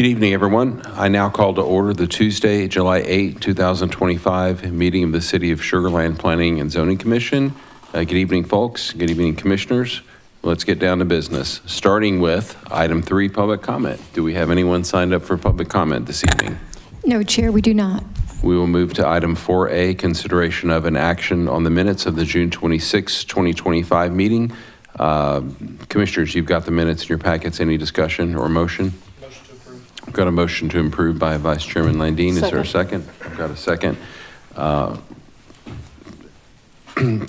Good evening, everyone. I now call to order the Tuesday, July 8, 2025 meeting of the City of Sugar Land Planning and Zoning Commission. Good evening, folks. Good evening, commissioners. Let's get down to business, starting with item 3, public comment. Do we have anyone signed up for public comment this evening? No, Chair, we do not. We will move to item 4A, consideration of an action on the minutes of the June 26, 2025 meeting. Commissioners, you've got the minutes in your packets. Any discussion or motion? Motion to approve. I've got a motion to approve by Vice Chairman Landine. Is there a second? I've got a second.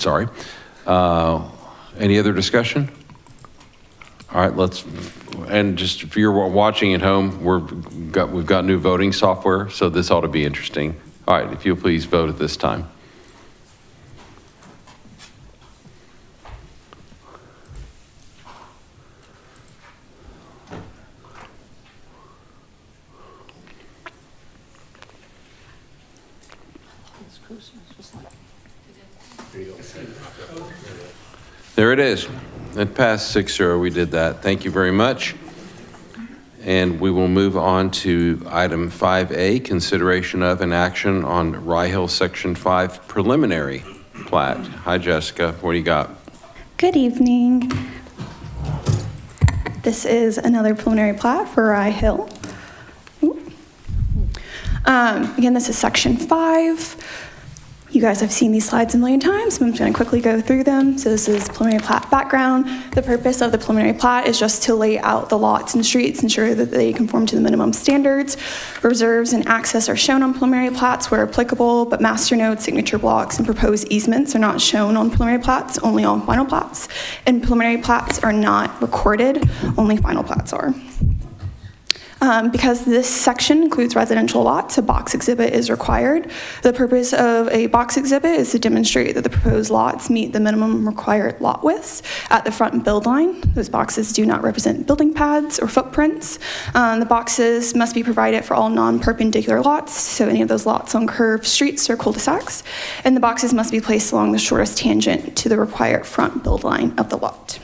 Sorry. Any other discussion? All right, and just if you're watching at home, we've got new voting software, so this ought to be interesting. All right, if you'll please vote at this time. There it is. It passed 6-0. We did that. Thank you very much. And we will move on to item 5A, consideration of an action on Rye Hill Section 5 preliminary plat. Hi, Jessica. What do you got? Good evening. This is another preliminary plat for Rye Hill. Again, this is Section 5. You guys have seen these slides a million times, so I'm just going to quickly go through them. So this is preliminary plat background. The purpose of the preliminary plat is just to lay out the lots and streets, ensure that they conform to the minimum standards. Reserves and access are shown on preliminary plats where applicable, but master notes, signature blocks, and proposed easements are not shown on preliminary plats, only on final plats. And preliminary plats are not recorded, only final plats are. Because this section includes residential lots, a box exhibit is required. The purpose of a box exhibit is to demonstrate that the proposed lots meet the minimum required lot widths at the front and build line. Those boxes do not represent building pads or footprints. The boxes must be provided for all non-perpendicular lots, so any of those lots on curved streets or cul-de-sacs, and the boxes must be placed along the shortest tangent to the required front build line of the lot.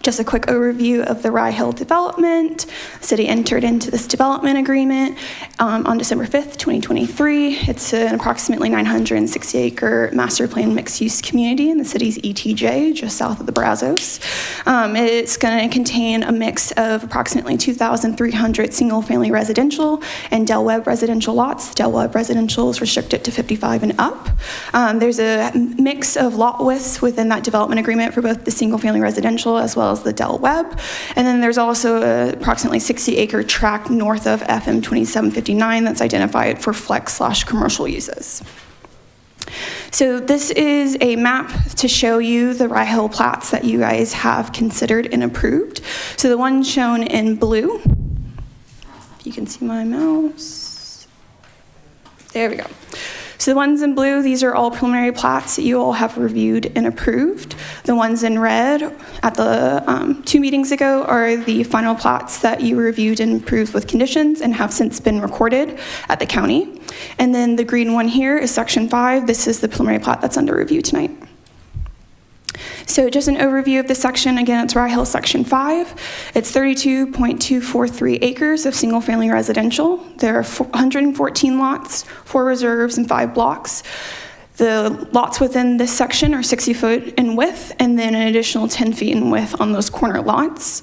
Just a quick overview of the Rye Hill development. The city entered into this development agreement on December 5th, 2023. It's an approximately 960-acre master plan mixed-use community in the city's ETJ, just south of the Brazos. It's going to contain a mix of approximately 2,300 single-family residential and Del Webb residential lots. Del Webb residential is restricted to 55 and up. There's a mix of lot widths within that development agreement for both the single-family residential as well as the Del Webb. And then there's also a approximately 60-acre tract north of FM 2759 that's identified for flex/commercial uses. So this is a map to show you the Rye Hill plats that you guys have considered and approved. So the one shown in blue, if you can see my mouse, there we go. So the ones in blue, these are all preliminary plats that you all have reviewed and approved. The ones in red at the 2 meetings ago are the final plats that you reviewed and approved with conditions and have since been recorded at the county. And then the green one here is Section 5. This is the preliminary plat that's under review tonight. So just an overview of the section. Again, it's Rye Hill Section 5. It's 32.243 acres of single-family residential. There are 114 lots, 4 reserves, and 5 blocks. The lots within this section are 60 foot in width, and then an additional 10 feet in width on those corner lots.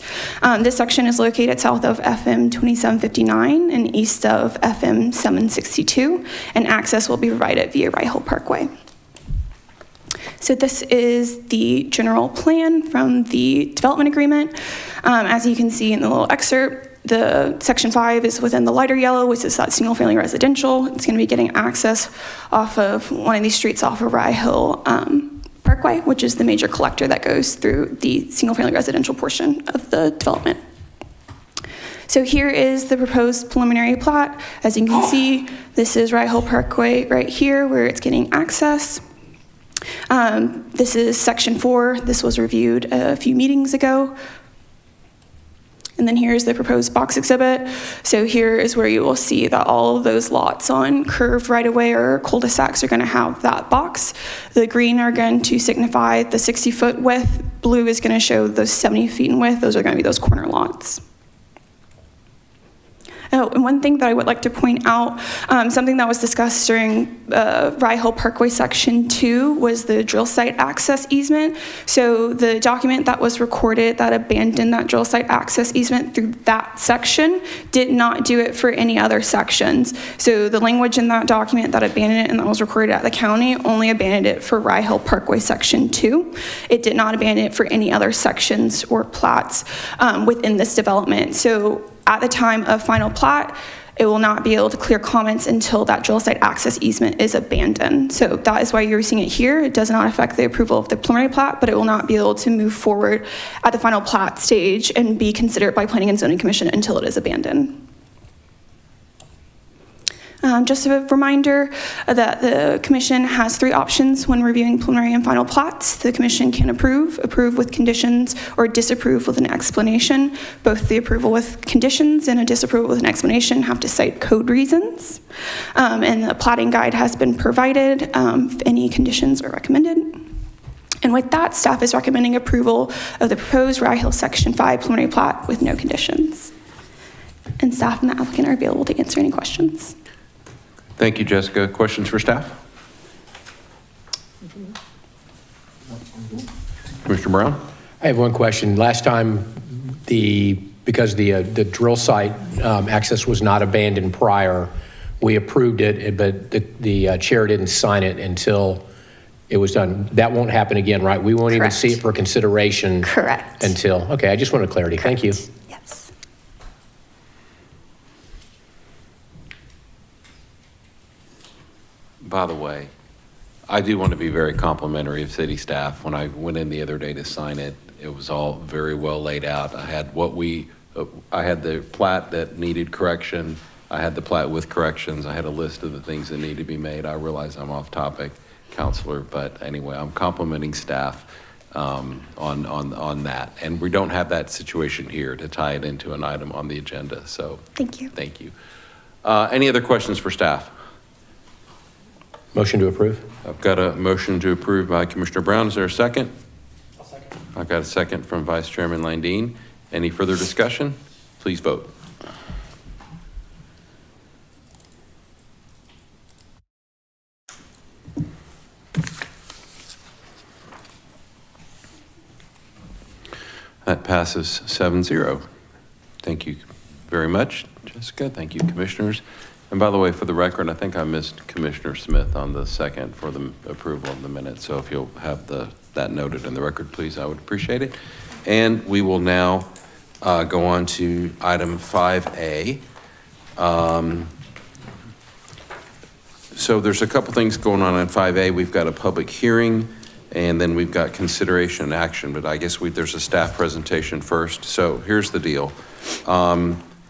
This section is located south of FM 2759 and east of FM 762, and access will be provided via Rye Hill Parkway. So this is the general plan from the development agreement. As you can see in the little excerpt, the Section 5 is within the lighter yellow, which is that single-family residential. It's going to be getting access off of one of these streets off of Rye Hill Parkway, which is the major collector that goes through the single-family residential portion of the development. So here is the proposed preliminary plat. As you can see, this is Rye Hill Parkway right here where it's getting access. This is Section 4. This was reviewed a few meetings ago. And then here's the proposed box exhibit. So here is where you will see that all of those lots on curved right-of-way or cul-de-sacs are going to have that box. The green are going to signify the 60-foot width. Blue is going to show those 70 feet in width. Those are going to be those corner lots. Oh, and one thing that I would like to point out, something that was discussed during Rye Hill Parkway Section 2 was the drill site access easement. So the document that was recorded that abandoned that drill site access easement through that section did not do it for any other sections. So the language in that document that abandoned it and that was recorded at the county only abandoned it for Rye Hill Parkway Section 2. It did not abandon it for any other sections or plats within this development. So at the time of final plat, it will not be able to clear comments until that drill site access easement is abandoned. So that is why you're seeing it here. It does not affect the approval of the preliminary plat, but it will not be able to move forward at the final plat stage and be considered by Planning and Zoning Commission until it is abandoned. Just a reminder that the commission has 3 options when reviewing preliminary and final plats. The commission can approve with conditions, or disapprove with an explanation. Both the approval with conditions and a disapproval with an explanation have to cite code reasons. And the platting guide has been provided if any conditions are recommended. And with that, staff is recommending approval of the proposed Rye Hill Section 5 preliminary plat with no conditions. And staff and the applicant are available to answer any questions. Thank you, Jessica. Questions for staff? Commissioner Brown? I have one question. Last time, because the drill site access was not abandoned prior, we approved it, but the chair didn't sign it until it was done. That won't happen again, right? We won't even see it for consideration. Correct. Until, okay, I just wanted clarity. Thank you. Yes. By the way, I do want to be very complimentary of city staff. When I went in the other day to sign it, it was all very well laid out. I had I had the plat that needed correction. I had the plat with corrections. I had a list of the things that need to be made. I realize I'm off topic, Counselor, but anyway, I'm complimenting staff on that. And we don't have that situation here to tie it into an item on the agenda. So Thank you. thank you. Any other questions for staff? Motion to approve. I've got a motion to approve by Commissioner Brown. Is there a second? I'll second. I've got a second from Vice Chairman Landine. Any further discussion? Please vote. That passes 7-0. Thank you very much, Jessica. Thank you, commissioners. And by the way, for the record, I think I missed Commissioner Smith on the second for the approval of the minutes. So if you'll have that noted in the record, please, I would appreciate it. And we will now go on to item 5A. So there's a couple things going on in 5A. We've got a public hearing, and then we've got consideration and action, but I guess there's a staff presentation first. So here's the deal.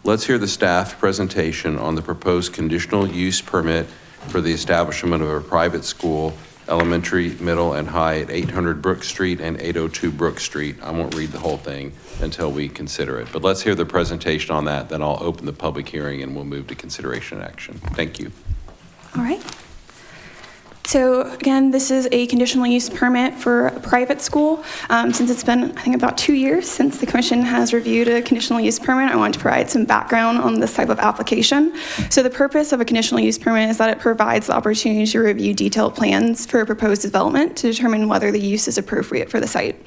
Let's hear the staff presentation on the proposed conditional use permit for the establishment of a private school, elementary, middle, and high at 800 Brook Street and 802 Brook Street. I won't read the whole thing until we consider it, but let's hear the presentation on that. Then I'll open the public hearing and we'll move to consideration and action. Thank you. All right. So again, this is a conditional use permit for a private school. Since it's been, I think, about 2 years since the commission has reviewed a conditional use permit, I want to provide some background on this type of application. So the purpose of a conditional use permit is that it provides the opportunity to review detailed plans for a proposed development to determine whether the use is appropriate for the site.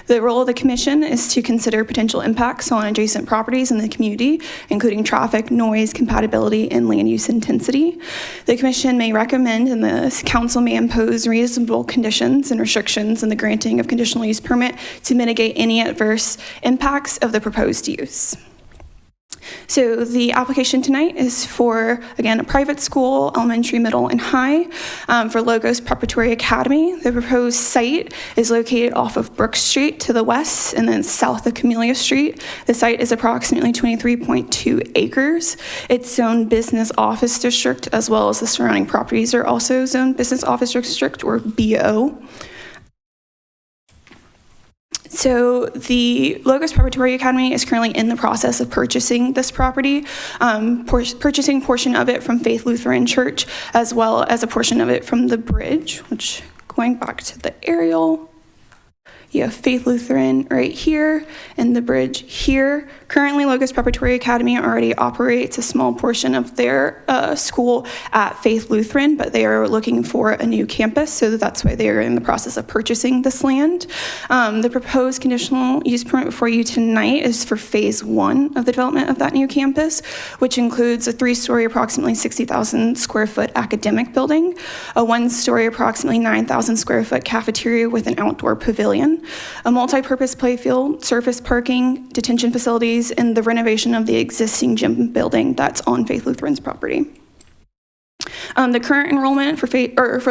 The role of the commission is to consider potential impacts on adjacent properties in the community, including traffic, noise, compatibility, and land use intensity. The commission may recommend, and the council may impose reasonable conditions and restrictions in the granting of conditional use permit to mitigate any adverse impacts of the proposed use. So the application tonight is for, again, a private school, elementary, middle, and high, for Logos Preparatory Academy. The proposed site is located off of Brook Street to the west and then south of Camellia Street. The site is approximately 23.2 acres. It's zoned business office district, as well as the surrounding properties are also zoned business office district, or BO. So the Logos Preparatory Academy is currently in the process of purchasing this property, purchasing a portion of it from Faith Lutheran Church, as well as a portion of it from the bridge, which, going back to the aerial, You have Faith Lutheran right here and the bridge here. Currently, Logos Preparatory Academy already operates a small portion of their school at Faith Lutheran, but they are looking for a new campus, so that's why they are in the process of purchasing this land. The proposed conditional use permit before you tonight is for phase 1 of the development of that new campus, which includes a 3-story, approximately 60,000 square foot academic building, a 1-story, approximately 9,000 square foot cafeteria with an outdoor pavilion, a multi-purpose playfield, surface parking, detention facilities, and the renovation of the existing gym building that's on Faith Lutheran's property. The current enrollment for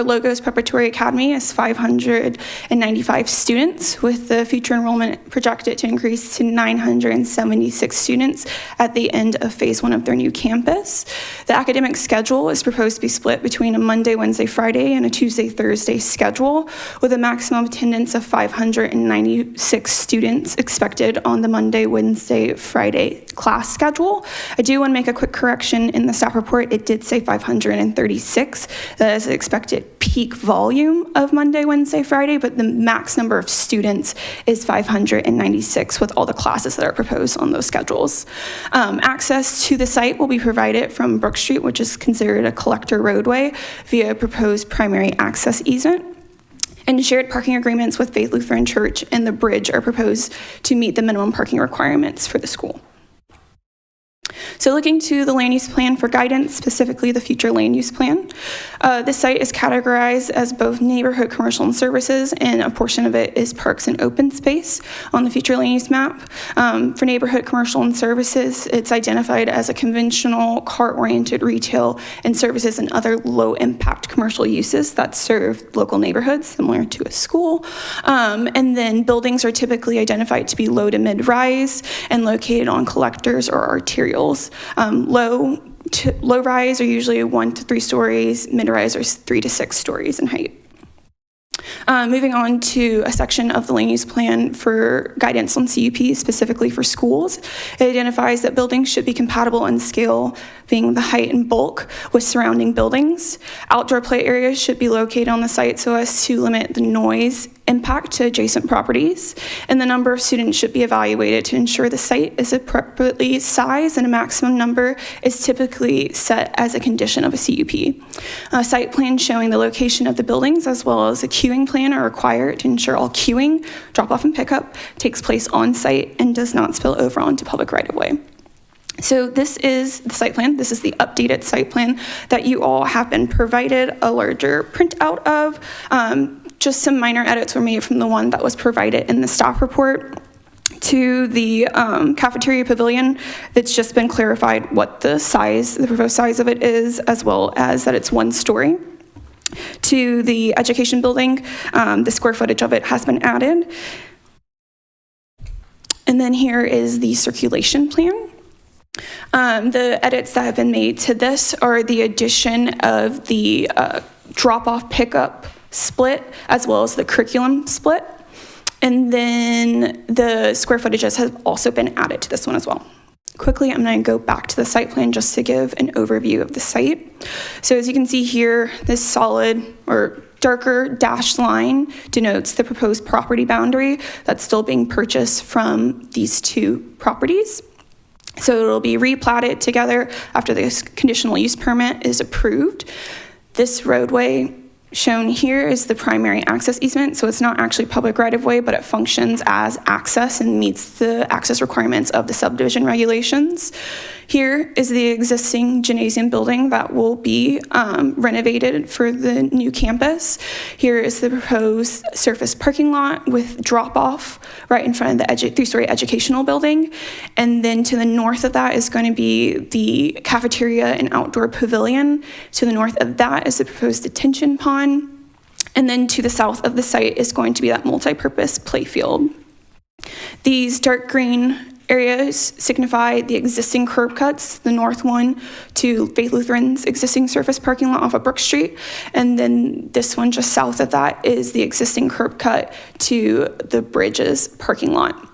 Logos Preparatory Academy is 595 students, with the future enrollment projected to increase to 976 students at the end of phase 1 of their new campus. The academic schedule is proposed to be split between a Monday, Wednesday, Friday, and a Tuesday, Thursday schedule, with a maximum attendance of 596 students expected on the Monday, Wednesday, Friday class schedule. I do want to make a quick correction in the staff report. It did say 536. That is the expected peak volume of Monday, Wednesday, Friday, but the max number of students is 596 with all the classes that are proposed on those schedules. Access to the site will be provided from Brook Street, which is considered a collector roadway, via a proposed primary access easement. And shared parking agreements with Faith Lutheran Church and the bridge are proposed to meet the minimum parking requirements for the school. So looking to the land use plan for guidance, specifically the future land use plan, this site is categorized as both neighborhood, commercial, and services, and a portion of it is parks and open space on the future land use map. For neighborhood, commercial, and services, it's identified as a conventional car-oriented retail and services and other low-impact commercial uses that serve local neighborhoods, similar to a school. And then buildings are typically identified to be low to mid-rise and located on collectors or arterials. Low rise are usually 1 to 3 stories, mid rise are 3 to 6 stories in height. Moving on to a section of the land use plan for guidance on CUP, specifically for schools. It identifies that buildings should be compatible in scale, being the height and bulk, with surrounding buildings. Outdoor play areas should be located on the site so as to limit the noise impact to adjacent properties, and the number of students should be evaluated to ensure the site is appropriately sized, and a maximum number is typically set as a condition of a CUP. A site plan showing the location of the buildings as well as a queuing plan are required to ensure all queuing, drop-off, and pickup takes place on site and does not spill over onto public right-of-way. So this is the site plan. This is the updated site plan that you all have been provided a larger printout of. Just some minor edits were made from the one that was provided in the staff report. To the cafeteria pavilion, it's just been clarified what the proposed size of it is, as well as that it's 1 story. To the education building, the square footage of it has been added. And then here is the circulation plan. The edits that have been made to this are the addition of the drop-off pickup split, as well as the curriculum split. And then the square footages have also been added to this one as well. Quickly, I'm going to go back to the site plan just to give an overview of the site. So as you can see here, this solid or darker dashed line denotes the proposed property boundary that's still being purchased from these 2 properties. So it'll be replatted together after this conditional use permit is approved. This roadway shown here is the primary access easement, so it's not actually public right-of-way, but it functions as access and meets the access requirements of the subdivision regulations. Here is the existing gymnasium building that will be renovated for the new campus. Here is the proposed surface parking lot with drop-off right in front of the 3-story educational building. And then to the north of that is going to be the cafeteria and outdoor pavilion. To the north of that is the proposed detention pond. And then to the south of the site is going to be that multi-purpose playfield. These dark green areas signify the existing curb cuts, the north one to Faith Lutheran's existing surface parking lot off of Brook Street, and then this one just south of that is the existing curb cut to the bridge's parking lot.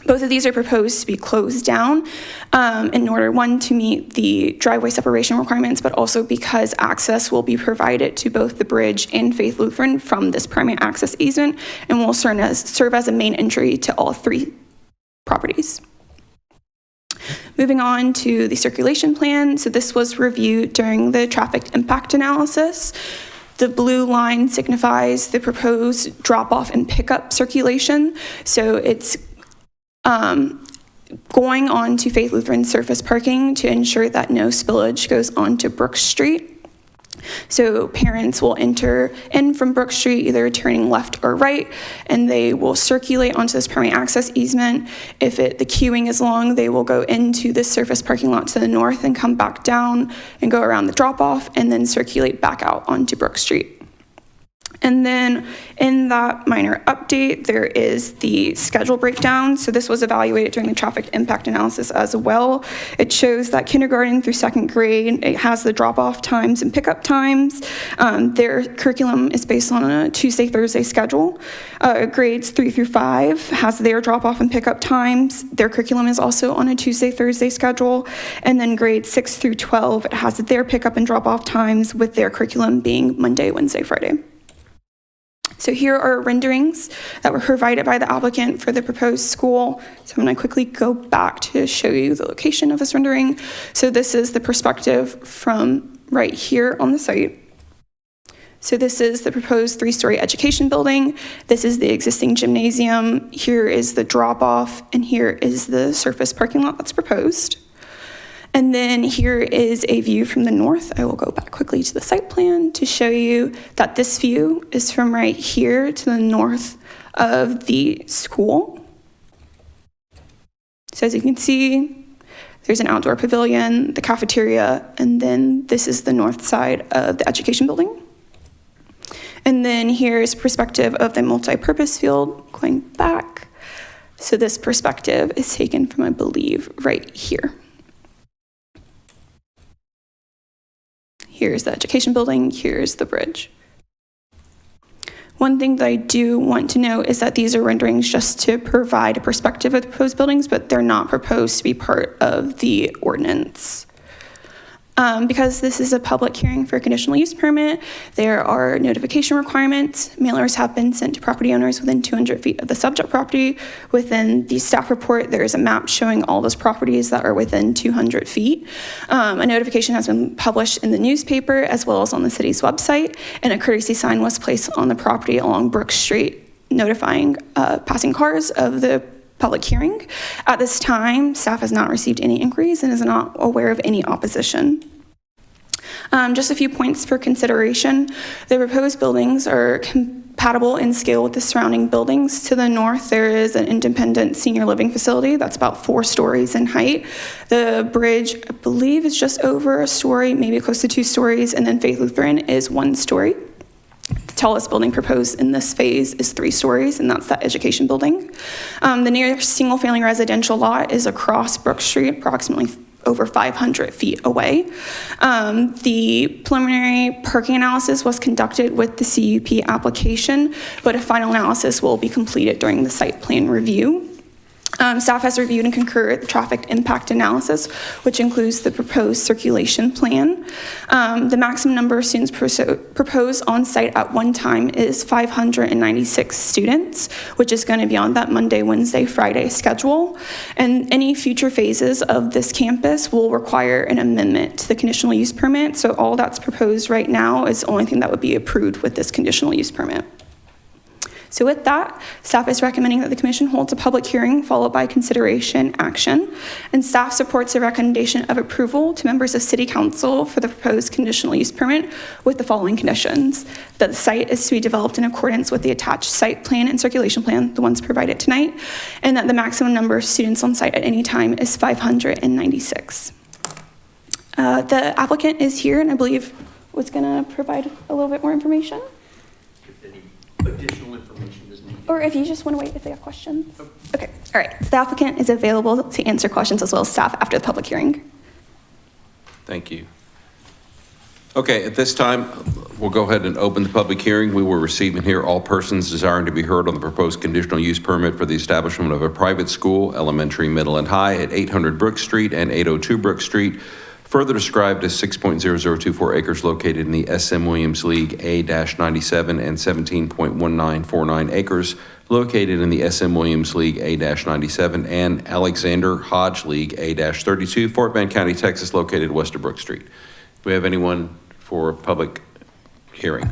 Both of these are proposed to be closed down in order, one, to meet the driveway separation requirements, but also because access will be provided to both the bridge and Faith Lutheran from this primary access easement and will serve as a main entry to all three properties. Moving on to the circulation plan. So this was reviewed during the traffic impact analysis. The blue line signifies the proposed drop-off and pickup circulation. So it's going on to Faith Lutheran surface parking to ensure that no spillage goes onto Brook Street. So parents will enter in from Brook Street, either turning left or right, and they will circulate onto this primary access easement. If the queuing is long, they will go into this surface parking lot to the north and come back down and go around the drop-off and then circulate back out onto Brook Street. And then in that minor update, there is the schedule breakdown. So this was evaluated during the traffic impact analysis as well. It shows that kindergarten through second grade, it has the drop-off times and pickup times. Their curriculum is based on a Tuesday, Thursday schedule. Grades 3 through 5 has their drop-off and pickup times. Their curriculum is also on a Tuesday, Thursday schedule. And then grades 6 through 12, it has their pickup and drop-off times with their curriculum being Monday, Wednesday, Friday. So here are renderings that were provided by the applicant for the proposed school. So I'm going to quickly go back to show you the location of this rendering. So this is the perspective from right here on the site. So this is the proposed 3-story education building. This is the existing gymnasium. Here is the drop-off, and here is the surface parking lot that's proposed. And then here is a view from the north. I will go back quickly to the site plan to show you that this view is from right here to the north of the school. So as you can see, there's an outdoor pavilion, the cafeteria, and then this is the north side of the education building. And then here's perspective of the multi-purpose field going back. So this perspective is taken from, I believe, right here. Here's the education building, here's the bridge. One thing that I do want to note is that these are renderings just to provide a perspective of the proposed buildings, but they're not proposed to be part of the ordinance. Because this is a public hearing for a conditional use permit, there are notification requirements. Mailers have been sent to property owners within 200 feet of the subject property. Within the staff report, there is a map showing all those properties that are within 200 feet. A notification has been published in the newspaper as well as on the city's website, and a courtesy sign was placed on the property along Brook Street notifying passing cars of the public hearing. At this time, staff has not received any inquiries and is not aware of any opposition. Just a few points for consideration. The proposed buildings are compatible in scale with the surrounding buildings. To the north, there is an independent senior living facility that's about 4 stories in height. The bridge, I believe, is just over a story, maybe close to 2 stories, and then Faith Lutheran is 1 story. The tallest building proposed in this phase is 3 stories, and that's that education building. The nearest single-family residential lot is across Brook Street, approximately over 500 feet away. The preliminary parking analysis was conducted with the CUP application, but a final analysis will be completed during the site plan review. Staff has reviewed and concurred the traffic impact analysis, which includes the proposed circulation plan. The maximum number of students proposed on site at one time is 596 students, which is going to be on that Monday, Wednesday, Friday schedule. And any future phases of this campus will require an amendment to the conditional use permit. So all that's proposed right now is the only thing that would be approved with this conditional use permit. So with that, staff is recommending that the commission holds a public hearing followed by consideration action, and staff supports a recommendation of approval to members of City Council for the proposed conditional use permit with the following conditions: that the site is to be developed in accordance with the attached site plan and circulation plan, the ones provided tonight, and that the maximum number of students on site at any time is 596. The applicant is here, and I believe was going to provide a little bit more information. Additional information is needed. Or if you just want to wait if they have questions. Okay, all right. The applicant is available to answer questions as well as staff after the public hearing. Thank you. Okay, at this time, We'll go ahead and open the public hearing. We will receive and hear all persons desiring to be heard on the proposed conditional use permit for the establishment of a private school, elementary, middle, and high at 800 Brook Street and 802 Brook Street, further described as 6.0024 acres located in the SM Williams League A-97 and 17.1949 acres located in the SM Williams League A-97 and Alexander Hodge League A-32, Fort Bend County, Texas, located west of Brook Street. Do we have anyone for public hearing?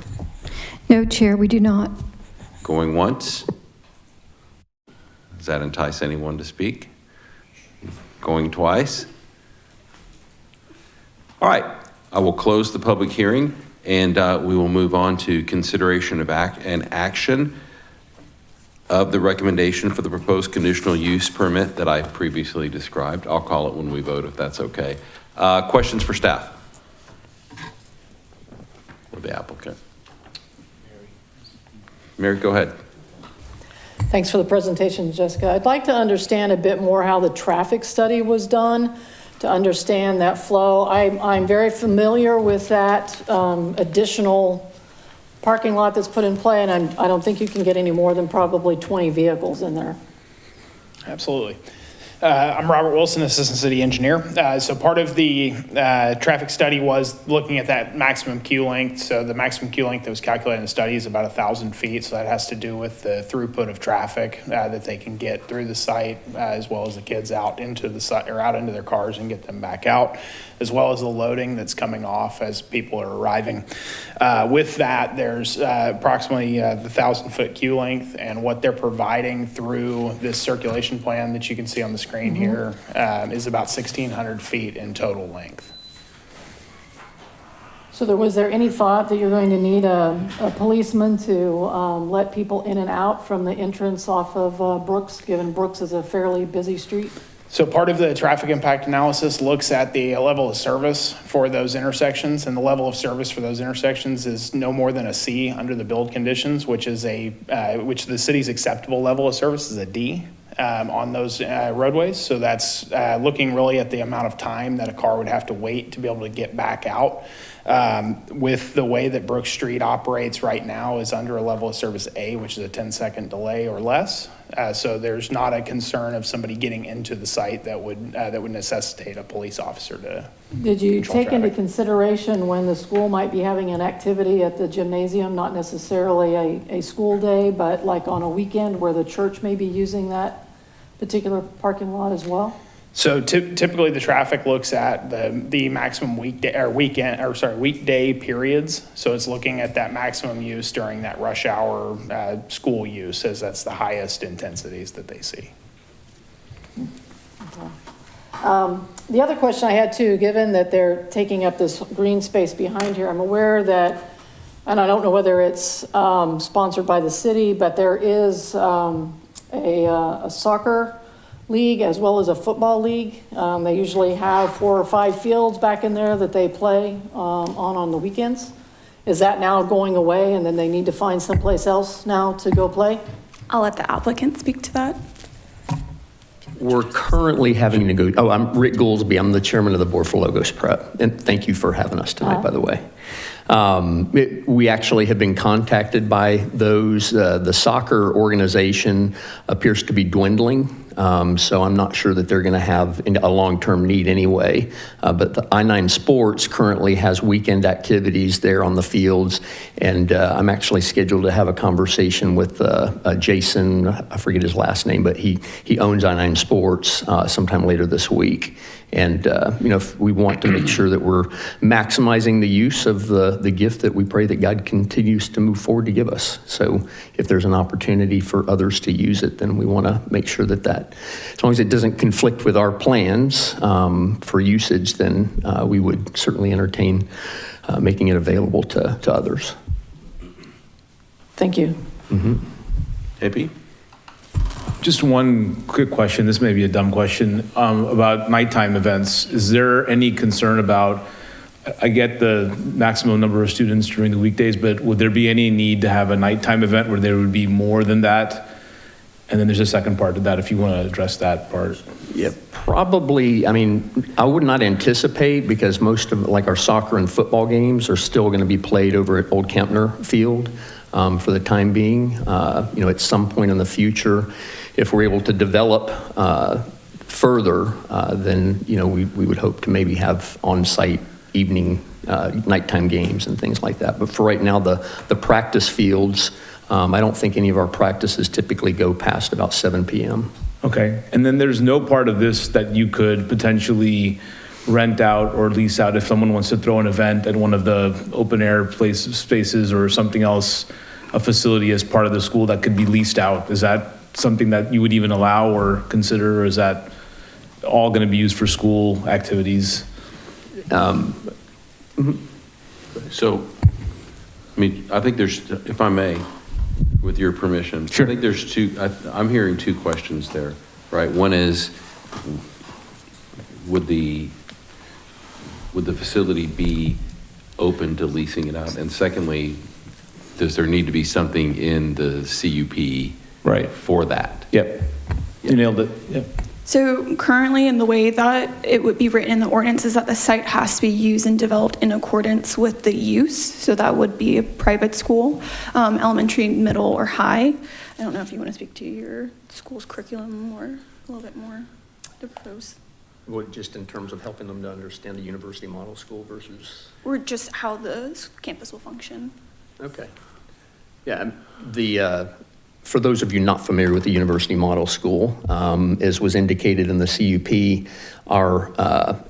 No, Chair, we do not. Going once? Does that entice anyone to speak? Going twice? All right, I will close the public hearing and we will move on to consideration of action of the recommendation for the proposed conditional use permit that I previously described. I'll call it when we vote if that's okay. Questions for staff? Or the applicant? Mary, go ahead. Thanks for the presentation, Jessica. I'd like to understand a bit more how the traffic study was done to understand that flow. I'm very familiar with that additional parking lot that's put in play, and I don't think you can get any more than probably 20 vehicles in there. Absolutely. I'm Robert Wilson, Assistant City Engineer. So part of the traffic study was looking at that maximum queue length. So the maximum queue length that was calculated in the study is about 1,000 feet. So that has to do with the throughput of traffic that they can get through the site, as well as the kids out into the site or out into their cars and get them back out, as well as the loading that's coming off as people are arriving. With that, there's approximately the 1,000-foot queue length, and what they're providing through this circulation plan that you can see on the screen here is about 1,600 feet in total length. So was there any thought that you're going to need a policeman to let people in and out from the entrance off of Brooks, given Brooks is a fairly busy street? So part of the traffic impact analysis looks at the level of service for those intersections, and the level of service for those intersections is no more than a C under the build conditions, which is which the city's acceptable level of service is a D on those roadways. So that's looking really at the amount of time that a car would have to wait to be able to get back out. With the way that Brook Street operates right now is under a level of service A, which is a 10-second delay or less. So there's not a concern of somebody getting into the site that would necessitate a police officer to Did you control take into traffic. consideration when the school might be having an activity at the gymnasium, not necessarily a school day, but like on a weekend where the church may be using that particular parking lot as well? So typically the traffic looks at the maximum weekday periods. So it's looking at that maximum use during that rush hour school use, as that's the highest intensities that they see. The other question I had too, given that they're taking up this green space behind here, I'm aware that, and I don't know whether it's sponsored by the city, but there is a soccer league as well as a football league. They usually have 4 or 5 fields back in there that they play on the weekends. Is that now going away and then they need to find someplace else now to go play? I'll let the applicant speak to that. We're currently having to go, I'm Rick Goolsby. I'm the chairman of the board for Logos Prep. And thank you for having us tonight, by the way. We actually have been contacted by those. The soccer organization appears to be dwindling. So I'm not sure that they're going to have a long-term need anyway. But the I-9 Sports currently has weekend activities there on the fields. And I'm actually scheduled to have a conversation with Jason, I forget his last name, but he owns I-9 Sports sometime later this week. And, if we want to make sure that we're maximizing the use of the gift that we pray that God continues to move forward to give us. So if there's an opportunity for others to use it, then we want to make sure that as long as it doesn't conflict with our plans for usage, then we would certainly entertain making it available to others. Thank you. Hippie? Just one quick question, this may be a dumb question, about nighttime events. Is there any concern about, I get the maximum number of students during the weekdays, but would there be any need to have a nighttime event where there would be more than that And then there's a second part to that, if you want to address that part. Yeah, probably, I mean, I would not anticipate, because most of, like, our soccer and football games are still going to be played over at Old Kempner Field for the time being. You know, at some point in the future, if we're able to develop further, then, you know, we would hope to maybe have on-site evening, nighttime games and things like that. But for right now, the practice fields, I don't think any of our practices typically go past about 7 p.m. Okay, and then there's no part of this that you could potentially rent out or lease out if someone wants to throw an event at one of the open air spaces or something else, a facility as part of the school that could be leased out? Is that something that you would even allow or consider, or is that all going to be used for school activities? So, I mean, I think there's, if I may, with your permission. Sure. I think there's I'm hearing two questions there, right? One is, would the facility be open to leasing it out? And secondly, does there need to be something in the CUP Right. for that? Yep, you nailed it, yep. So currently, in the way that it would be written in the ordinance, is that the site has to be used and developed in accordance with the use. So that would be a private school, elementary, middle, or high. I don't know if you want to speak to your school's curriculum or a little bit more to propose, What, just in terms of helping them to understand the university model school versus? or just how the campus will function. Okay. Yeah, for those of you not familiar with the University Model School, as was indicated in the CUP, our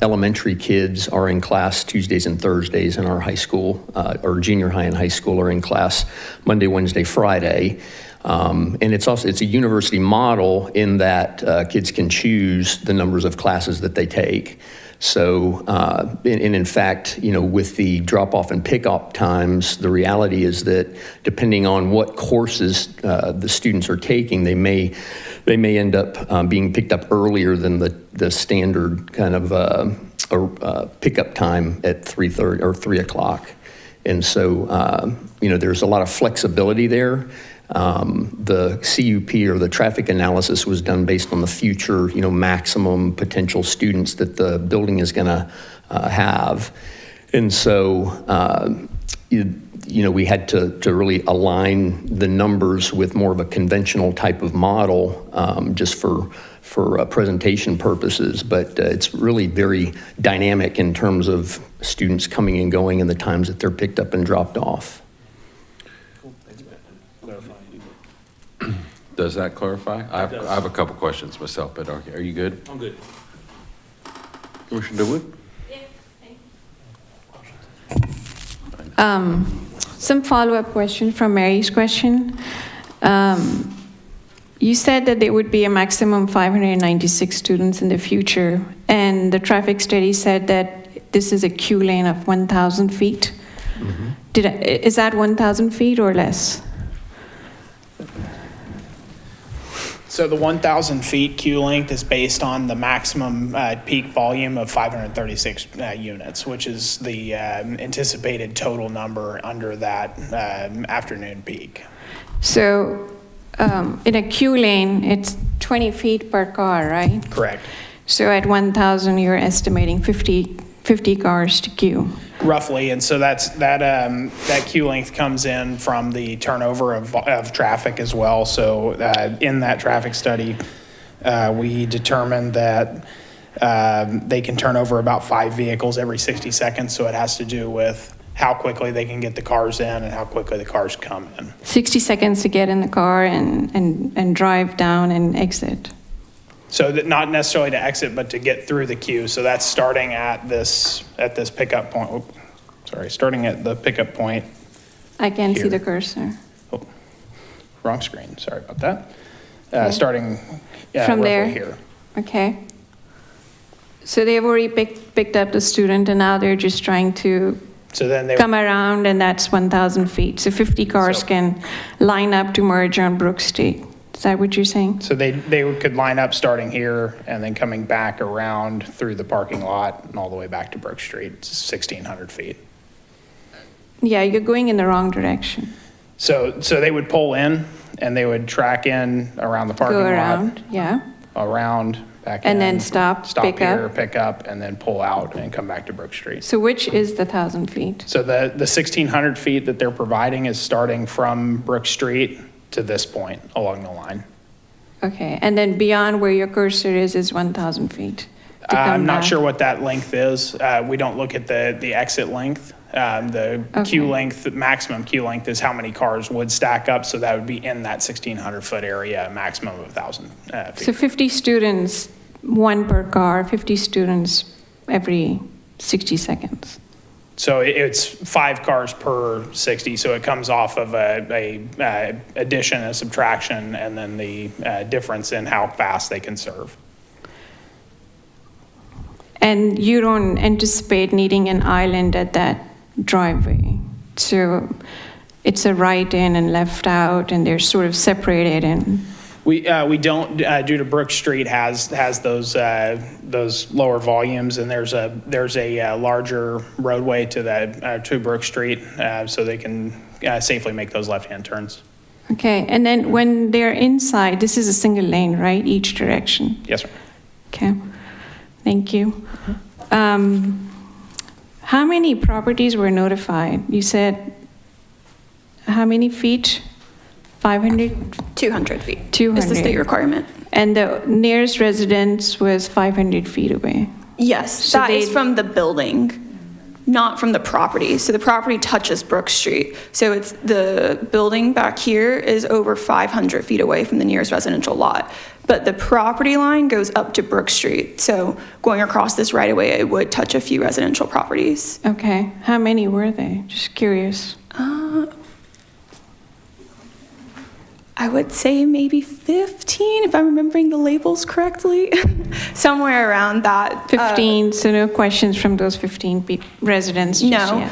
elementary kids are in class Tuesdays and Thursdays, and our high school, or junior high and high school are in class Monday, Wednesday, Friday. And it's a university model in that kids can choose the numbers of classes that they take. So, and in fact, you know, with the drop-off and pick-up times, the reality is that depending on what courses the students are taking, they may end up being picked up earlier than the standard kind of pickup time at 3:30 or 3 o'clock. And so, you know, there's a lot of flexibility there. The CUP, or the traffic analysis, was done based on the future, you know, maximum potential students that the building is going to have. And so, you know, we had to really align the numbers with more of a conventional type of model, just for presentation purposes. But it's really very dynamic in terms of students coming and going and the times that they're picked up and dropped off. Does that clarify? I have a couple questions myself, but are you good? I'm good. Commissioner DeWood? Some follow-up question from Mary's question. You said that there would be a maximum 596 students in the future, and the traffic study said that this is a queue lane of 1,000 feet. Mm-hmm. Is that 1,000 feet or less? So the 1,000 feet queue length is based on the maximum peak volume of 536 units, which is the anticipated total number under that afternoon peak. So in a queue lane, it's 20 feet per car, right? Correct. So at 1,000, you're estimating 50 cars to queue. Roughly, and so that queue length comes in from the turnover of traffic as well. So in that traffic study, we determined that they can turn over about 5 vehicles every 60 seconds. So it has to do with how quickly they can get the cars in and how quickly the cars come in. 60 seconds to get in the car and drive down and exit. So that not necessarily to exit, but to get through the queue. So that's starting at this pickup point. Oops, sorry, starting at the pickup point. I can't see Here. the cursor. Oh, wrong screen. Sorry about that. Starting From roughly there? here. Okay. So they've already picked up the student, and now they're just trying to So then they come around, and that's 1,000 feet. So 50 cars So- can line up to merge on Brook Street. Is that what you're saying? So they could line up starting here and then coming back around through the parking lot and all the way back to Brook Street. It's 1,600 feet. Yeah, you're going in the wrong direction. So they would pull in and they would track in around the parking Go lot, around, yeah. around, back in. And then stop, pick here, up. pick up, and then pull out and come back to Brook Street. So which is the 1,000 feet? So the 1,600 feet that they're providing is starting from Brook Street to this point along the line. Okay, and then beyond where your cursor is 1,000 feet? to come I'm not back? sure what that length is. We don't look at the exit length. The queue Okay. length, maximum queue length is how many cars would stack up, so that would be in that 1,600-foot area, a maximum of 1,000 So feet. 50 students, one per car, 50 students every 60 seconds. So it's 5 cars per 60, so it comes off of a addition, a subtraction, and then the difference in how fast they can serve. And you don't anticipate needing an island at that driveway? So it's a right in and left out, and they're sort of separated and... We don't, due to Brook Street has those lower volumes, and there's a larger roadway to Brook Street, so they can safely make those left-hand turns. Okay, and then when they're inside, this is a single lane, right, each direction? Yes, sir. Okay, thank you. How many properties were notified? You said, how many feet? 500? 200 feet. 200. Is the state requirement. And the nearest residence was 500 feet away? Yes, So that is they- from the building, not from the property. So the property touches Brook Street. So it's the building back here is over 500 feet away from the nearest residential lot. But the property line goes up to Brook Street. So going across this right away, it would touch a few residential properties. Okay, how many were they? Just curious. I would say maybe 15, if I'm remembering the labels correctly. Somewhere around that. 15, so no questions from those 15 residents just No. yet?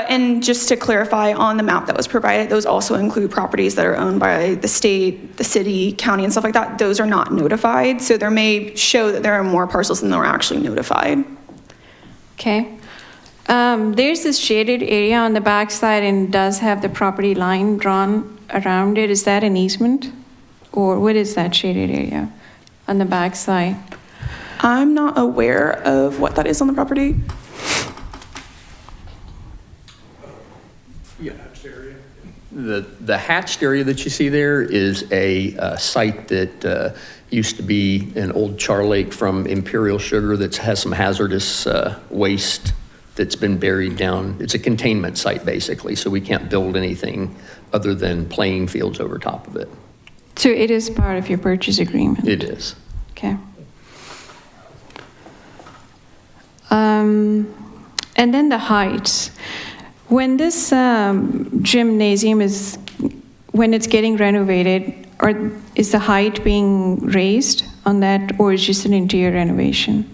And just to clarify, on the map that was provided, those also include properties that are owned by the state, the city, county, and stuff like that. Those are not notified, so there may show that there are more parcels than are actually notified. Okay. There's this shaded area on the backside and does have the property line drawn around it. Is that an easement? Or what is that shaded area on the backside? I'm not aware of what that is on the property. The hatched area that you see there is a site that used to be an old char lake from Imperial Sugar that has some hazardous waste that's been buried down. It's a containment site, basically, so we can't build anything other than playing fields over top of it. So it is part of your purchase agreement? It is. Okay. And then the heights. When this gymnasium is, when it's getting renovated, is the height being raised on that, or is just an interior renovation?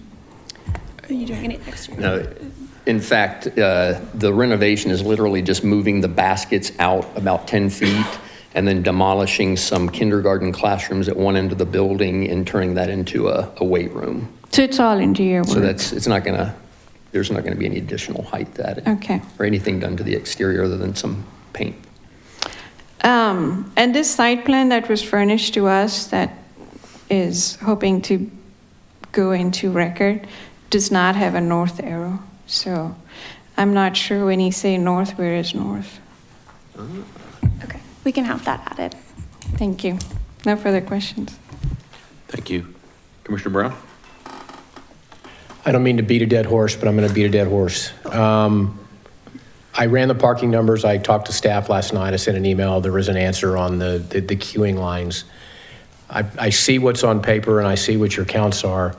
Are you doing any exterior? No, in fact, the renovation is literally just moving the baskets out about 10 feet and then demolishing some kindergarten classrooms at one end of the building and turning that into a weight room. So it's all interior work? So there's not going to be any additional height to that. Okay. Or anything done to the exterior other than some paint. And this site plan that was furnished to us that is hoping to go into record does not have a north arrow. So I'm not sure when you say north, where is north? Okay, we can have that added. Thank you. No further questions. Thank you. Commissioner Brown? I don't mean to beat a dead horse, but I'm going to beat a dead horse. I ran the parking numbers. I talked to staff last night. I sent an email. There was an answer on the queuing lines. I see what's on paper and I see what your counts are,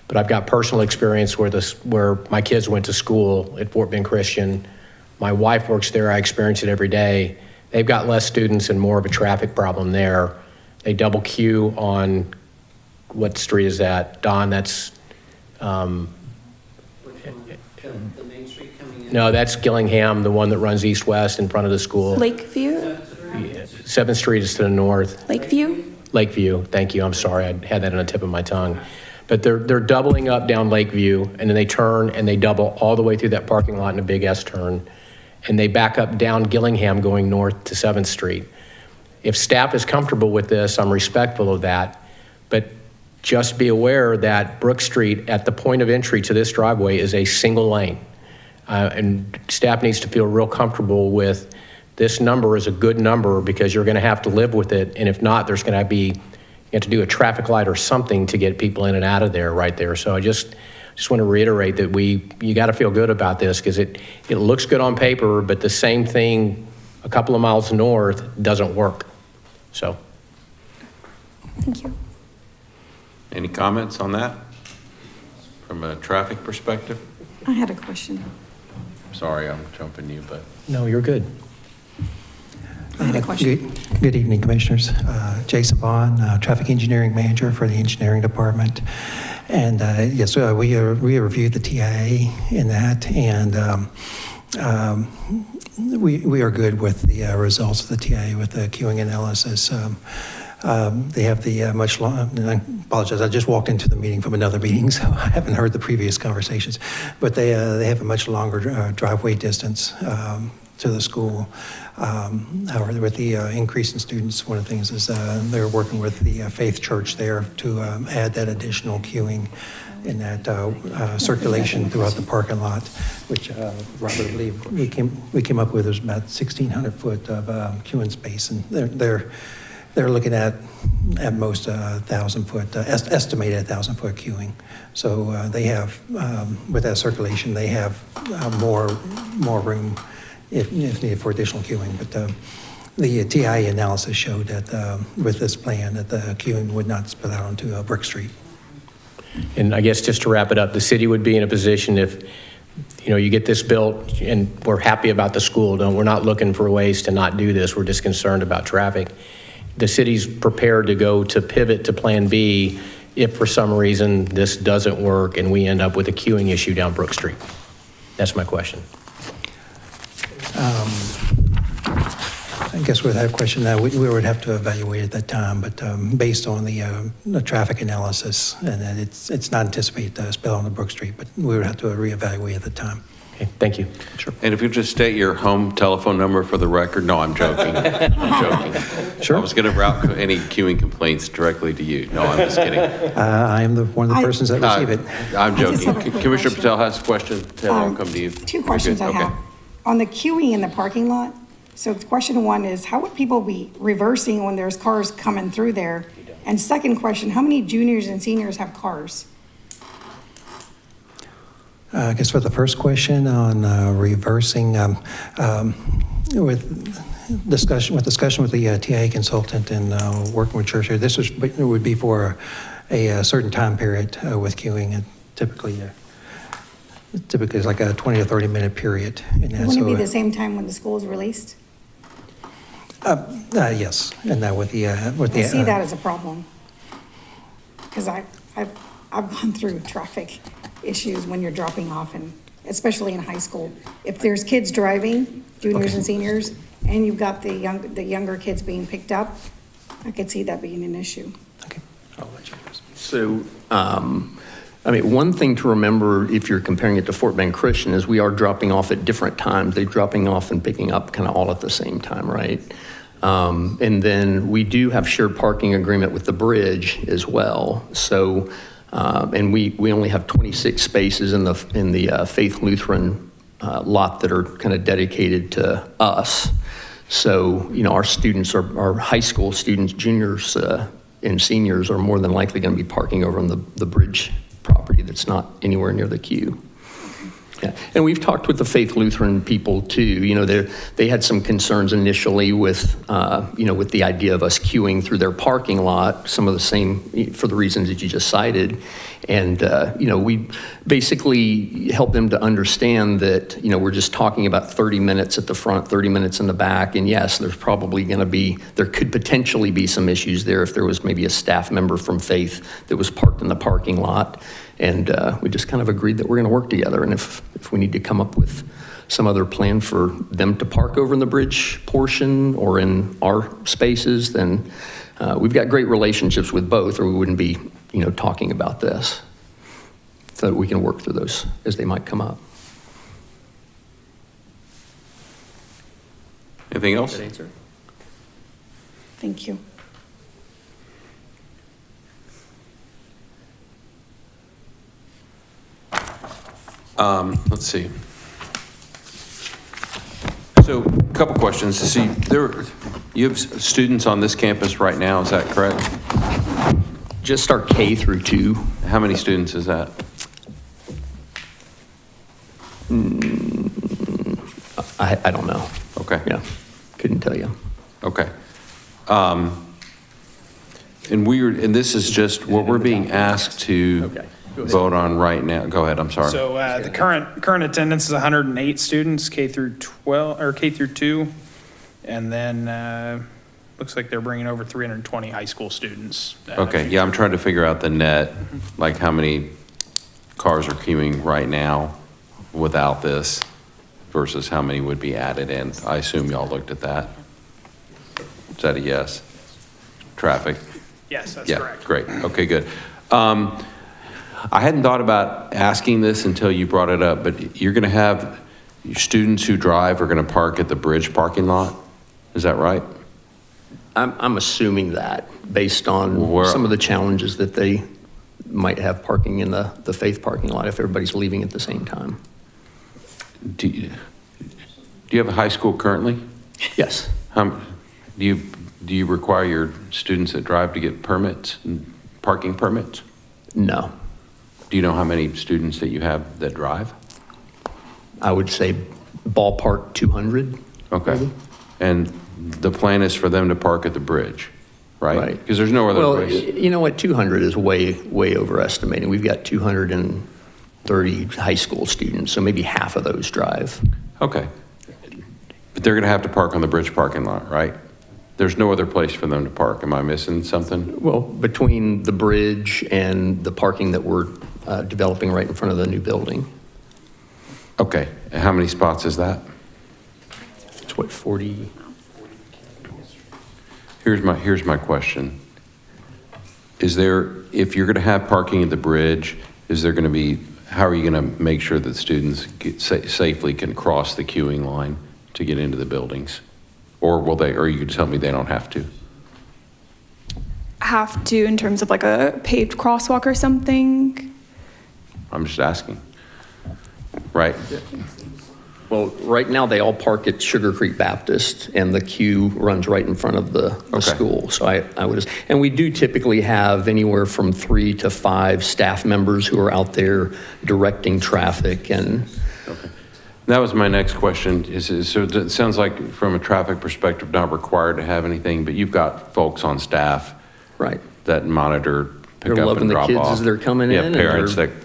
but I've got personal experience where my kids went to school at Fort Bend Christian. My wife works there. I experience it every day. They've got less students and more of a traffic problem there. They double queue on, what street is that? Don, that's... The Main Street coming in? No, that's Gillingham, the one that runs east-west in front of the school. Lakeview? 7th Street is to the north. Lakeview? Lakeview, thank you, I'm sorry, I had that on the tip of my tongue. But they're doubling up down Lakeview, and then they turn and they double all the way through that parking lot in a big S-turn, and they back up down Gillingham going north to 7th Street. if staff is comfortable with this, I'm respectful of that. But just be aware that Brook Street, at the point of entry to this driveway, is a single lane. And staff needs to feel real comfortable with this number is a good number because you're going to have to live with it. And if not, there's going to be, you have to do a traffic light or something to get people in and out of there right there. So I just want to reiterate that you got to feel good about this because it looks good on paper, but the same thing a couple of miles north doesn't work. So. Thank you. Any comments on that from a traffic perspective? I had a question. Sorry, I'm jumping you, but. No, you're good. I had a question. Good evening, Commissioners. Jason Vaughn, Traffic Engineering Manager for the Engineering Department. And yes, we reviewed the TIA in that, and we are good with the results of the TIA with the queuing analysis. They have the much long, and I apologize, I just walked into the meeting from another meeting, so I haven't heard the previous conversations. But they have a much longer driveway distance to the school. However, with the increase in students, one of the things is they're working with the Faith Church there to add that additional queuing in that circulation throughout the parking lot, which Robert, I believe we came up with is about 1,600 foot of queuing space, and they're looking at most 1,000 foot, estimated 1,000 foot queuing. So they have, with that circulation, they have more room if needed for additional queuing. But the TIA analysis showed that with this plan that the queuing would not spill out onto Brook Street. And I guess just to wrap it up, the city would be in a position if, you get this built and we're happy about the school. We're not looking for ways to not do this. We're just concerned about traffic. The city's prepared to go to pivot to Plan B if for some reason this doesn't work and we end up with a queuing issue down Brook Street. That's my question. I guess with that question, we would have to evaluate at that time, but based on the traffic analysis, and that it's not anticipated to spill on the Brook Street, but we would have to reevaluate at the time. Okay, thank you. Sure. And if you just state your home telephone number for the record. No, I'm joking. I'm joking. Sure. I was going to route any queuing complaints directly to you. No, I'm just kidding. I am one of the persons that receive it. I'm just joking. have a quick Commissioner question. Patel has a question. Taylor, I'll come to you. Two questions You're I good? have. On the queuing in the parking lot, so question one is, how would people be reversing when there's cars coming through there? And second question, how many juniors and seniors have cars? I guess for the first question on reversing, with discussion with the TIA consultant and working with Church, it would be for a certain time period with queuing, and typically it's like a 20 or 30 minute period. And Wouldn't it be the same time when the school is released? Yes, and that with the I see that as a problem. Because I've gone through traffic issues when you're dropping off, and especially in high school. If there's kids driving, juniors and seniors, and you've got the younger kids being picked up, I could see that being an issue. Okay, I'll let you. So, one thing to remember if you're comparing it to Fort Bend Christian is we are dropping off at different times. They're dropping off and picking up kind of all at the same time, right? And then we do have shared parking agreement with the bridge as well. So, and we only have 26 spaces in the Faith Lutheran lot that are kind of dedicated to us. So, our students, our high school students, juniors and seniors are more than likely going to be parking over on the bridge property that's not anywhere near the queue. Yeah. And we've talked with the Faith Lutheran people too. They had some concerns initially with, with the idea of us queuing through their parking lot, some of the same for the reasons that you just cited. And, we basically help them to understand that, we're just talking about 30 minutes at the front, 30 minutes in the back. And yes, there could potentially be some issues there if there was maybe a staff member from Faith that was parked in the parking lot. And we just kind of agreed that we're going to work together. And if we need to come up with some other plan for them to park over in the bridge portion or in our spaces, then we've got great relationships with both, or we wouldn't be, talking about this. So that we can work through those as they might come up. Anything else? Answer? Thank you. Let's see. So, a couple questions. See, you have students on this campus right now, is that correct? Just start K through 2. How many students is that? I don't know. Okay. Yeah, couldn't tell you. Okay. And this is just what we're being asked to Okay. Go ahead. vote on right now. Go ahead, I'm sorry. So the current attendance is 108 students, K through 12, or K through 2. And then looks like they're bringing over 320 high school students. Okay, yeah, I'm trying to figure out the net, like how many cars are queuing right now without this versus how many would be added in. I assume y'all looked at that. Is that a yes? Traffic? Yes, that's Yeah, correct. great. Okay, good. I hadn't thought about asking this until you brought it up, but you're going to have your students who drive are going to park at the bridge parking lot? Is that right? I'm assuming that, based on Where- some of the challenges that they might have parking in the Faith parking lot if everybody's leaving at the same time. Do you have a high school currently? Yes. Do you require your students that drive to get permits, parking permits? No. Do you know how many students that you have that drive? I would say ballpark 200. Okay. maybe. And the plan is for them to park at the bridge, right? Right. Because there's no other Well, place. you know what, 200 is way overestimating. We've got 230 high school students, so maybe half of those drive. Okay. But they're going to have to park on the bridge parking lot, right? There's no other place for them to park. Am I missing something? Well, between the bridge and the parking that we're developing right in front of the new building, Okay. And how many spots is that? it's what, 40? Here's my question. Is there, if you're going to have parking at the bridge, is there going to be, how are you going to make sure that students safely can cross the queuing line to get into the buildings? Or you could tell me they don't have to? Have to in terms of like a paved crosswalk or something? I'm just asking. Right? Well, right now, they all park at Sugar Creek Baptist, and the queue runs right in front of the Okay. school. So I would, and we do typically have anywhere from 3 to 5 staff members who are out there directing traffic and, That was my next question. So it sounds like from a traffic perspective, not required to have anything, but you've got folks on staff right. that monitor, pick They're up loving and the drop kids off. as they're coming You in, have and parents they're- that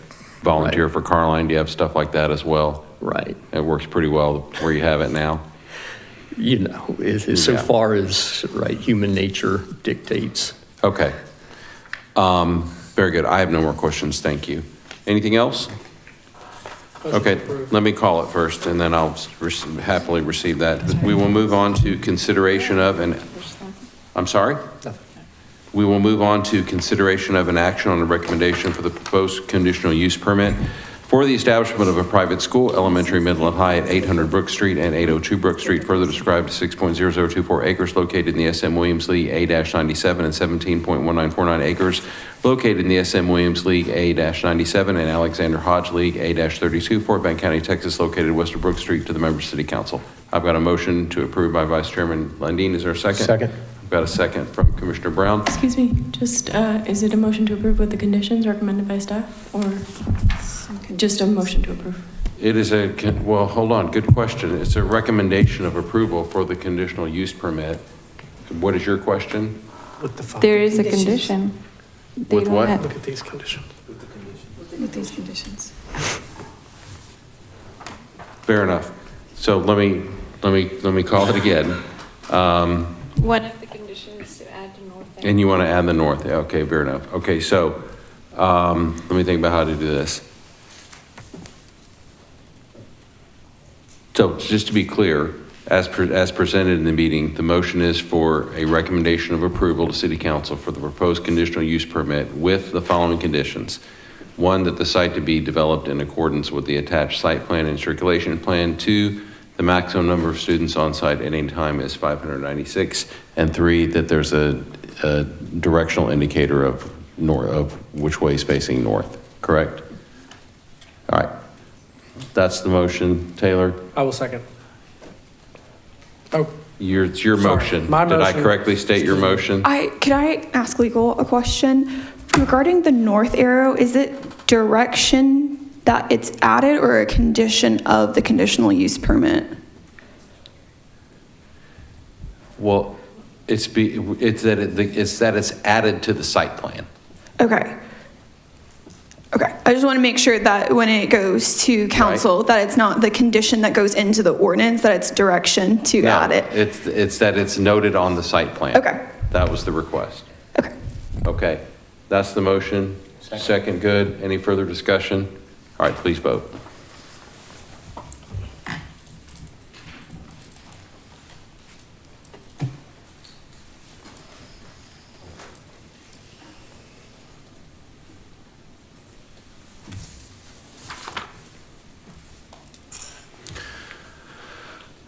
volunteer Right. for Carline. Do you have stuff like that as well? Right. It works pretty well where you have it now. You know, so Yeah. far as, right, human nature dictates. Okay. Very good. I have no more questions. Thank you. Anything else? Okay, let me call it first, and then I'll happily receive that. We will move on to consideration of I'm sorry? We will move on to consideration of an action on a recommendation for the proposed conditional use permit for the establishment of a private school, elementary, middle, and high at 800 Brook Street and 802 Brook Street, further described as 6.0024 acres located in the SM Williams League A-97 and 17.1949 acres located in the SM Williams League A-97 and Alexander Hodge League A-32, Fort Bend County, Texas, located west of Brook Street, to the members of City Council. I've got a motion to approve by Vice Chairman Landine. Is there a second? Second. I've got a second from Commissioner Brown. Excuse me, just, is it a motion to approve with the conditions recommended by staff, or just a motion to approve? It is well, hold on, good question. It's a recommendation of approval for the conditional use permit. What is your question? There is a Conditions. condition. They With don't what? have- Look at these conditions. With these conditions. Fair enough. So let me call it again. One of the conditions is to add the north end. And you want to add the north, yeah, okay, fair enough. Okay, so, let me think about how to do this. So, just to be clear, as presented in the meeting, the motion is for a recommendation of approval to City Council for the proposed conditional use permit with the following conditions. One, that the site to be developed in accordance with the attached site plan and circulation plan. Two, the maximum number of students on site at any time is 596, and 3, that there's a directional indicator of which way is facing north, correct? All right. That's the motion. Taylor? I will second. Oh, It's your Sorry, motion. my Did I motion. correctly state your motion? Could I ask legal a question? Regarding the north arrow, is it direction that it's added or a condition of the conditional use permit? Well, it's that it's added to the site plan. Okay. Okay, I just want to make sure that when it goes to council, that it's not the condition that goes into the ordinance, that it's direction to No, add it. It's that it's noted on the site plan. Okay. That was the request. Okay. Okay, that's the motion. Second, good. Any further discussion? All right, please vote.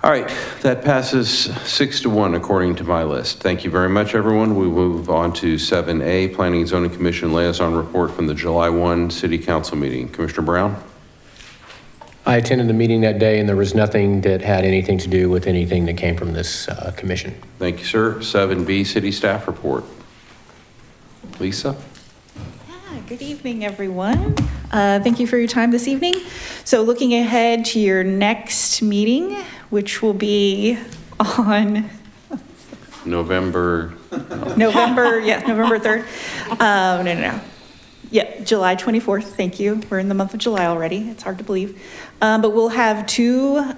All right, that passes 6-1 according to my list. Thank you very much, everyone. We move on to 7A, Planning and Zoning Commission Liaison Report from the July 1 City Council meeting. Commissioner Brown? I attended the meeting that day, and there was nothing that had anything to do with anything that came from this commission. Thank you, sir. 7B, City Staff Report. Lisa? Good evening, everyone. Thank you for your time this evening. So looking ahead to your next meeting, which will be on November 3rd. No. Yeah, July 24th. Thank you. We're in the month of July already. It's hard to believe. But we'll have 2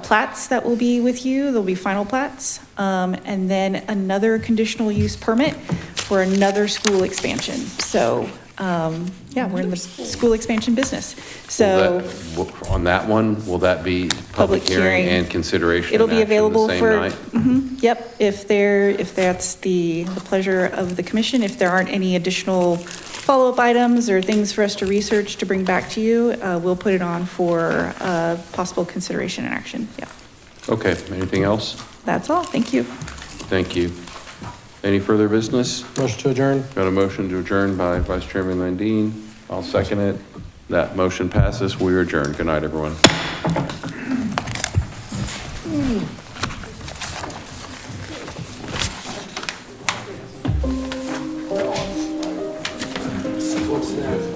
plats that will be with you. There'll be final plats. And then another conditional use permit for another school expansion. So, we're in the school expansion business. So on that one, will that be public hearing and consideration it'll and be action the available same for, night? Yep, if that's the pleasure of the commission. If there aren't any additional follow-up items or things for us to research to bring back to you, we'll put it on for possible consideration and action. Yeah, Okay, anything else? that's all. Thank you. Thank you. Any further business? Motion to adjourn? Got a motion to adjourn by Vice Chairman Landine. I'll second it. That motion passes. We are adjourned. Good night, everyone. What's that?